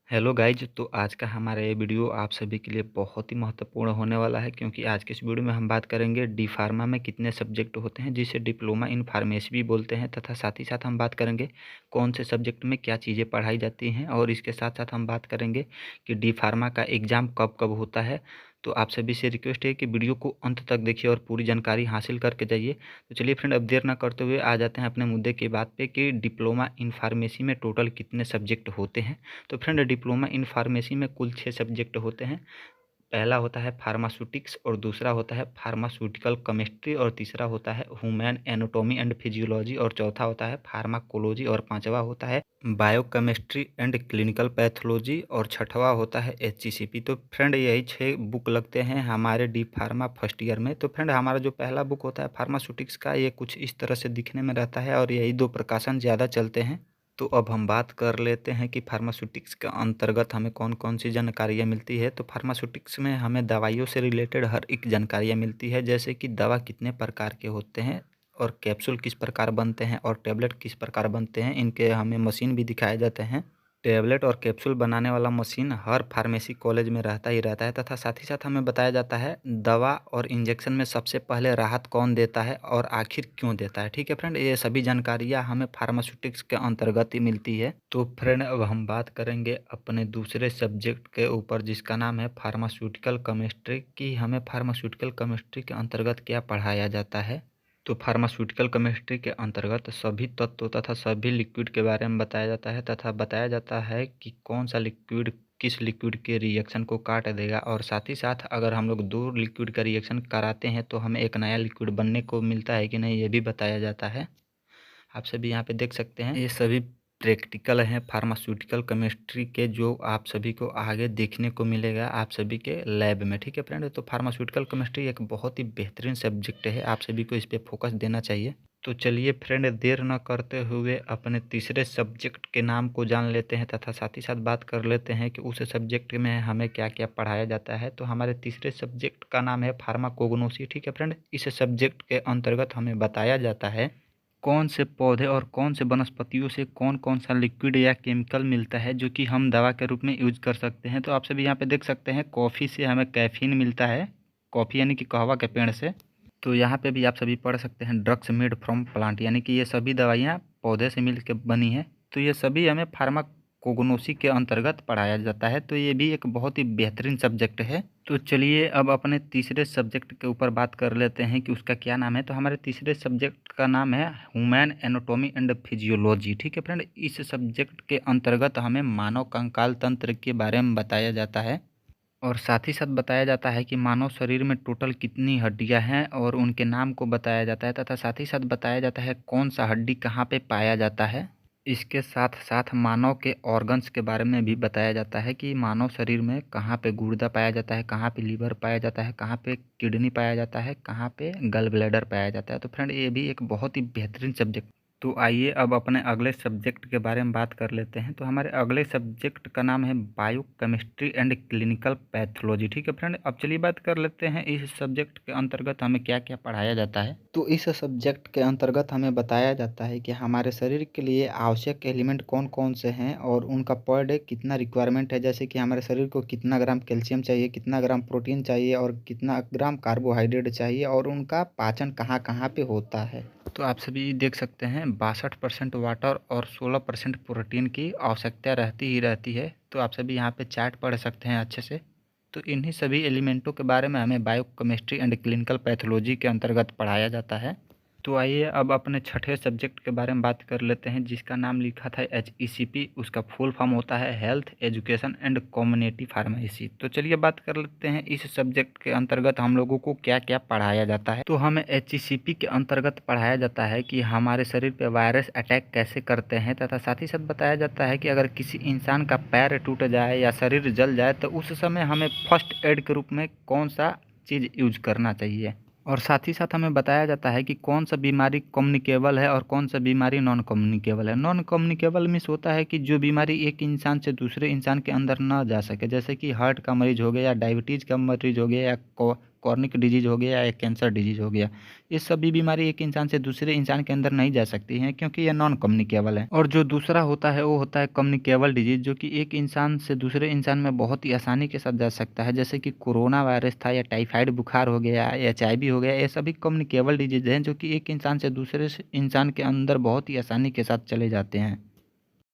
Hello guys. तो आज का हमारा ये वीडियो आप सभी के लिए बहुत ही महत्वपूर्ण होने वाला है, क्योंकि आज के इस वीडियो में हम बात करेंगे डी फार्मा में कितने सब्जेक्ट होते हैं, जिसे डिप्लोमा इन फार्मेसी भी बोलते हैं, तथा साथ ही साथ हम बात करेंगे कौन से सब्जेक्ट में क्या चीज़ें पढ़ाई जाती हैं। और इसके साथ साथ हम बात करेंगे कि डी फार्मा का एग्ज़ाम कब कब होता है। तो आप सभी से रिक्वेस्ट है कि वीडियो को अंत तक देखिए और पूरी जानकारी हासिल करके जाइए। तो चलिए फ्रेंड, अब देर ना करते हुए आ जाते हैं अपने मुद्दे की बात पे कि डिप्लोमा इन फार्मेसी में टोटल कितने सब्जेक्ट होते हैं। तो फ्रेंड, डिप्लोमा इन फार्मेसी में कुल 6 सब्जेक्ट होते हैं। पहला होता है फार्मास्यूटिक्स, और दूसरा होता है फार्मास्यूटिकल केमिस्ट्री, और तीसरा होता है ह्यूमन एनाटॉमी एंड फिजियोलॉजी, और चौथा होता है फार्माकोलॉजी, और पांचवा होता है बायोकेमिस्ट्री एंड क्लिनिकल पैथोलॉजी, और छठवां होता है एचसीपी। तो फ्रेंड, यही 6 बुक लगते हैं हमारे डी फार्मा फर्स्ट ईयर में। तो फ्रेंड, हमारा जो पहला बुक होता है फार्मास्यूटिक्स का, ये कुछ इस तरह से दिखने में रहता है, और यही 2 प्रकाशन ज़्यादा चलते हैं। तो अब हम बात कर लेते हैं कि फार्मास्यूटिक्स के अंतर्गत हमें कौन कौन सी जानकारियाँ मिलती है। तो फार्मास्यूटिक्स में हमें दवाइयों से रिलेटेड हर एक जानकारियाँ मिलती है, जैसे कि दवा कितने प्रकार के होते हैं, और कैप्सूल किस प्रकार बनते हैं, और टेबलेट किस प्रकार बनते हैं। इनके हमें मशीन भी दिखाए जाते हैं। टेबलेट और कैप्सूल बनाने वाला मशीन हर फार्मेसी कॉलेज में रहता ही रहता है, तथा साथ ही साथ हमें बताया जाता है दवा और इंजेक्शन में सबसे पहले राहत कौन देता है और आखिर क्यों देता है। ठीक है फ्रेंड, ये सभी जानकारियाँ हमें फार्मास्यूटिक्स के अंतर्गत ही मिलती है। तो फ्रेंड, अब हम बात करेंगे अपने दूसरे सब्जेक्ट के ऊपर, जिसका नाम है फार्मास्यूटिकल केमिस्ट्री, कि हमें फार्मास्यूटिकल केमिस्ट्री के अंतर्गत क्या पढ़ाया जाता है। तो फार्मास्यूटिकल केमिस्ट्री के अंतर्गत सभी तत्वों तथा सभी लिक्विड के बारे में बताया जाता है, तथा बताया जाता है कि कौन सा लिक्विड किस लिक्विड के रिएक्शन को काट देगा। और साथ ही साथ अगर हम लोग 2 लिक्विड का रिएक्शन कराते हैं तो हमें एक नया लिक्विड बनने को मिलता है कि नहीं, ये भी बताया जाता है। आप सभी यहाँ पे देख सकते हैं, ये सभी प्रैक्टिकल हैं फार्मास्यूटिकल केमिस्ट्री के, जो आप सभी को आगे देखने को मिलेगा आप सभी के लैब में। ठीक है फ्रेंड, तो फार्मास्यूटिकल केमिस्ट्री एक बहुत ही बेहतरीन सब्जेक्ट है, आप सभी को इस पर फोकस देना चाहिए। तो चलिए फ्रेंड, देर न करते हुए अपने तीसरे सब्जेक्ट के नाम को जान लेते हैं, तथा साथ ही साथ बात कर लेते हैं कि उस सब्जेक्ट में हमें क्या क्या पढ़ाया जाता है। तो हमारे तीसरे सब्जेक्ट का नाम है फार्माकोग्नोसी। ठीक है फ्रेंड, इस सब्जेक्ट के अंतर्गत हमें बताया जाता है कौन से पौधे और कौन से वनस्पतियों से कौन कौन सा लिक्विड या केमिकल मिलता है, जो कि हम दवा के रूप में यूज कर सकते हैं। तो आप सभी यहाँ पे देख सकते हैं, कॉफ़ी से हमें कैफीन मिलता है, कॉफ़ी यानी कि कहवा के पेड़ से। तो यहाँ पे भी आप सभी पढ़ सकते हैं ड्रग्स मेड फ्रॉम प्लांट, यानी कि ये सभी दवाइयाँ पौधे से मिल के बनी है। तो ये सभी हमें फार्माकोग्नोसी के अंतर्गत पढ़ाया जाता है। तो ये भी एक बहुत ही बेहतरीन सब्जेक्ट है। तो चलिए अब अपने तीसरे सब्जेक्ट के ऊपर बात कर लेते हैं कि उसका क्या नाम है। तो हमारे तीसरे सब्जेक्ट का नाम है ह्यूमन एनाटॉमी एंड फिजियोलॉजी। ठीक है फ्रेंड, इस सब्जेक्ट के अंतर्गत हमें मानव कंकाल तंत्र के बारे में बताया जाता है, और साथ ही साथ बताया जाता है कि मानव शरीर में टोटल कितनी हड्डियां हैं और उनके नाम को बताया जाता है, तथा साथ ही साथ बताया जाता है कौन सा हड्डी कहाँ पे पाया जाता है। इसके साथ साथ मानव के ऑर्गन्स के बारे में भी बताया जाता है कि मानव शरीर में कहाँ पे गुर्दा पाया जाता है, कहाँ पे लीवर पाया जाता है, कहाँ पे किडनी पाया जाता है, कहाँ पे गल ब्लैडर पाया जाता है। तो फ्रेंड, ये भी एक बहुत ही बेहतरीन सब्जेक्ट। तो आइए अब अपने अगले सब्जेक्ट के बारे में बात कर लेते हैं। तो हमारे अगले सब्जेक्ट का नाम है बायोकेमिस्ट्री एंड क्लिनिकल पैथोलॉजी। ठीक है फ्रेंड, अब चलिए बात कर लेते हैं इस सब्जेक्ट के अंतर्गत हमें क्या क्या पढ़ाया जाता है। तो इस सब्जेक्ट के अंतर्गत हमें बताया जाता है कि हमारे शरीर के लिए आवश्यक एलिमेंट कौन कौन से हैं और उनका पर डे कितना रिक्वायरमेंट है। जैसे कि हमारे शरीर को कितना ग्राम कैल्शियम चाहिए, कितना ग्राम प्रोटीन चाहिए, और कितना ग्राम कार्बोहाइड्रेट चाहिए, और उनका पाचन कहाँ कहाँ पे होता है। तो आप सभी देख सकते हैं 62% वाटर और 16% प्रोटीन की आवश्यकता रहती ही रहती है। तो आप सभी यहाँ पे चार्ट पढ़ सकते हैं अच्छे से। तो इन्हीं सभी एलिमेंटों के बारे में हमें बायोकेमिस्ट्री एंड क्लिनिकल पैथोलॉजी के अंतर्गत पढ़ाया जाता है। तो आइए अब अपने छठे सब्जेक्ट के बारे में बात कर लेते हैं, जिसका नाम लिखा था HECP। उसका फुल फॉर्म होता है health education and community pharmacy. तो चलिए बात कर लेते हैं इस सब्जेक्ट के अंतर्गत हम लोगों को क्या क्या पढ़ाया जाता है। तो हमें HECP के अंतर्गत पढ़ाया जाता है कि हमारे शरीर पर वायरस अटैक कैसे करते हैं, तथा साथ ही साथ बताया जाता है कि अगर किसी इंसान का पैर टूट जाए या शरीर जल जाए तो उस समय हमें फर्स्ट एड के रूप में कौन सा चीज़ यूज करना चाहिए। और साथ ही साथ हमें बताया जाता है कि कौन सा बीमारी कम्युनिकेबल है और कौन सा बीमारी नॉन कम्युनिकेबल है। नॉन कम्युनिकेबल मीन्स होता है कि जो बीमारी एक इंसान से दूसरे इंसान के अंदर ना जा सके, जैसे कि हार्ट का मरीज हो गया, या डायबिटीज़ का मरीज हो गया, या कॉर्निक डिजीज़ हो गया या कैंसर डिजीज़ हो गया। ये सभी बीमारी एक इंसान से दूसरे इंसान के अंदर नहीं जा सकती हैं क्योंकि ये नॉन कम्युनिकेबल है। और जो दूसरा होता है वो होता है कम्युनिकेबल डिजीज़, जो कि एक इंसान से दूसरे इंसान में बहुत ही आसानी के साथ जा सकता है। जैसे कि कोरोना वायरस था या टाइफाइड बुखार हो गया, एचआईवी हो गया, ये सभी कम्युनिकेबल डिजीज़ हैं जो कि एक इंसान से दूसरे इंसान के अंदर बहुत ही आसानी के साथ चले जाते हैं।